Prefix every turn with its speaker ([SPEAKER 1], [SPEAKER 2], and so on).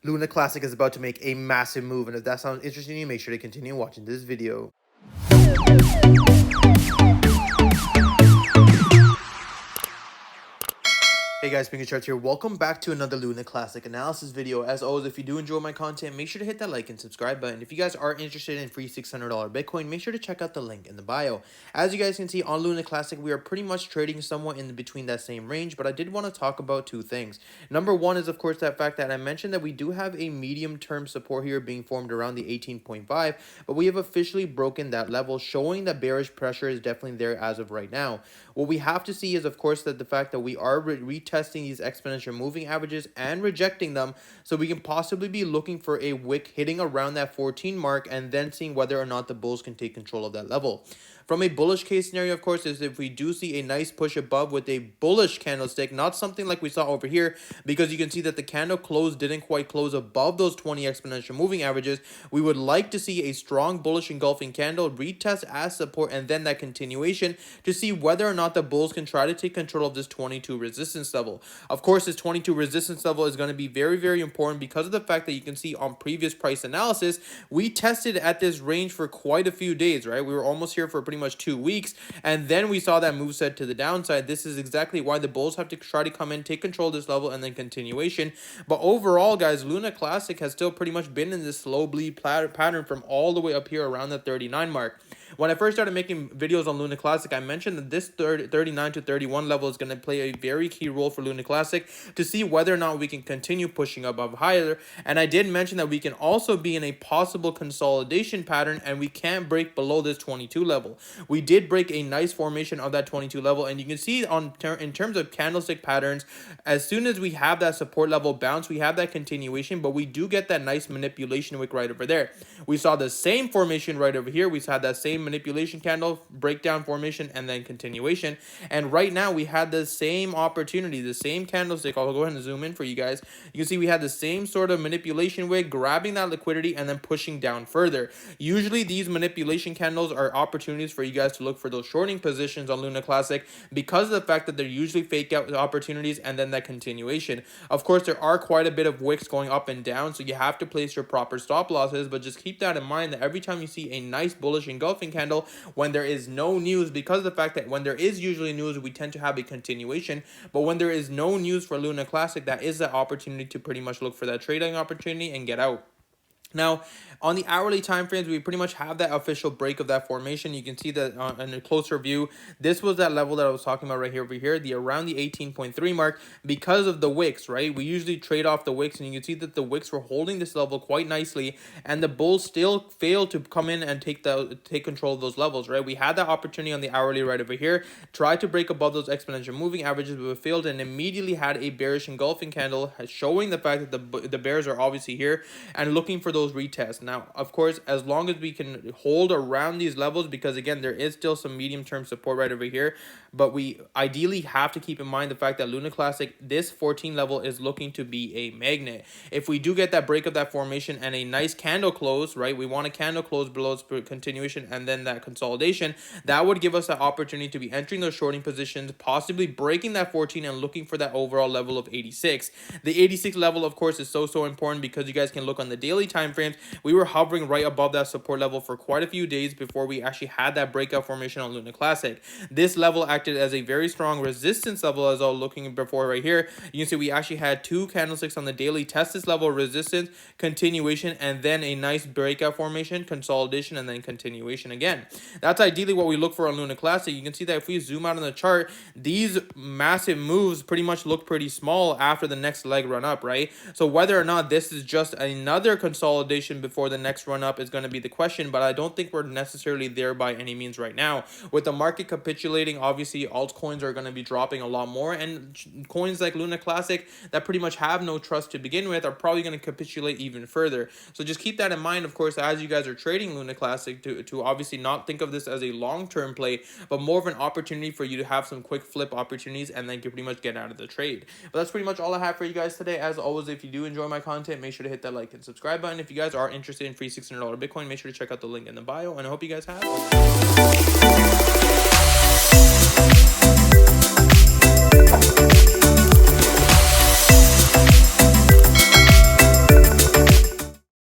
[SPEAKER 1] Luna Classic is about to make a massive move, and if that sounds interesting to you, make sure to continue watching this video. Hey guys, Pingu Charts here. Welcome back to another Luna Classic analysis video. As always, if you do enjoy my content, make sure to hit that like and subscribe button. If you guys are interested in free $600 Bitcoin, make sure to check out the link in the bio. As you guys can see on Luna Classic, we are pretty much trading somewhat in between that same range, but I did want to talk about two things. Number one is, of course, that fact that I mentioned that we do have a medium-term support here being formed around the 18.5, but we have officially broken that level, showing that bearish pressure is definitely there as of right now. What we have to see is, of course, that the fact that we are retesting these exponential moving averages and rejecting them, so we can possibly be looking for a wick hitting around that 14 mark and then seeing whether or not the bulls can take control of that level. From a bullish case scenario, of course, is if we do see a nice push above with a bullish candlestick, not something like we saw over here, because you can see that the candle close didn't quite close above those 20 exponential moving averages. We would like to see a strong bullish engulfing candle retest as support and then that continuation to see whether or not the bulls can try to take control of this 22 resistance level. Of course, this 22 resistance level is going to be very, very important because of the fact that you can see on previous price analysis, we tested at this range for quite a few days, right? We were almost here for pretty much 2 weeks, and then we saw that move set to the downside. This is exactly why the bulls have to try to come in, take control of this level, and then continuation. But overall, guys, Luna Classic has still pretty much been in this slow bleed pattern from all the way up here around the 39 mark. When I first started making videos on Luna Classic, I mentioned that this 39 to 31 level is going to play a very key role for Luna Classic to see whether or not we can continue pushing above higher. And I did mention that we can also be in a possible consolidation pattern and we can't break below this 22 level. We did break a nice formation of that 22 level, and you can see in terms of candlestick patterns, as soon as we have that support level bounce, we have that continuation, but we do get that nice manipulation wick right over there. We saw the same formation right over here. We saw that same manipulation candle, breakdown formation, and then continuation. And right now we had the same opportunity, the same candlestick. I'll go ahead and zoom in for you guys. You can see we had the same sort of manipulation wick, grabbing that liquidity and then pushing down further. Usually these manipulation candles are opportunities for you guys to look for those shorting positions on Luna Classic because of the fact that they're usually fake out opportunities and then that continuation. Of course, there are quite a bit of wicks going up and down, so you have to place your proper stop losses, but just keep that in mind that every time you see a nice bullish engulfing candle when there is no news, because of the fact that when there is usually news, we tend to have a continuation, but when there is no news for Luna Classic, that is the opportunity to pretty much look for that trading opportunity and get out. Now, on the hourly time frames, we pretty much have that official break of that formation. You can see that in a closer view, this was that level that I was talking about right here over here, the around the 18.3 mark, because of the wicks, right? We usually trade off the wicks, and you can see that the wicks were holding this level quite nicely, and the bulls still failed to come in and take control of those levels, right? We had that opportunity on the hourly right over here, tried to break above those exponential moving averages, but failed, and immediately had a bearish engulfing candle, showing the fact that the bears are obviously here and looking for those retests. Now, of course, as long as we can hold around these levels, because again, there is still some medium-term support right over here, but we ideally have to keep in mind the fact that Luna Classic, this 14 level is looking to be a magnet. If we do get that break of that formation and a nice candle close, right, we want a candle close below its continuation and then that consolidation, that would give us an opportunity to be entering those shorting positions, possibly breaking that 14 and looking for that overall level of 86. The 86 level, of course, is so important because you guys can look on the daily time frames. We were hovering right above that support level for quite a few days before we actually had that breakout formation on Luna Classic. This level acted as a very strong resistance level, as I was looking before right here. You can see we actually had two candlesticks on the daily test this level, resistance, continuation, and then a nice breakout formation, consolidation, and then continuation again. That's ideally what we look for on Luna Classic. You can see that if we zoom out on the chart, these massive moves pretty much look pretty small after the next leg run up, right? So whether or not this is just another consolidation before the next run up is going to be the question, but I don't think we're necessarily there by any means right now. With the market capitulating, obviously altcoins are going to be dropping a lot more, and coins like Luna Classic that pretty much have no trust to begin with are probably going to capitulate even further. So just keep that in mind, of course, as you guys are trading Luna Classic, to obviously not think of this as a long-term play, but more of an opportunity for you to have some quick flip opportunities and then pretty much get out of the trade. But that's pretty much all I have for you guys today. As always, if you do enjoy my content, make sure to hit that like and subscribe button. If you guys are interested in free $600 Bitcoin, make sure to check out the link in the bio, and I hope you guys have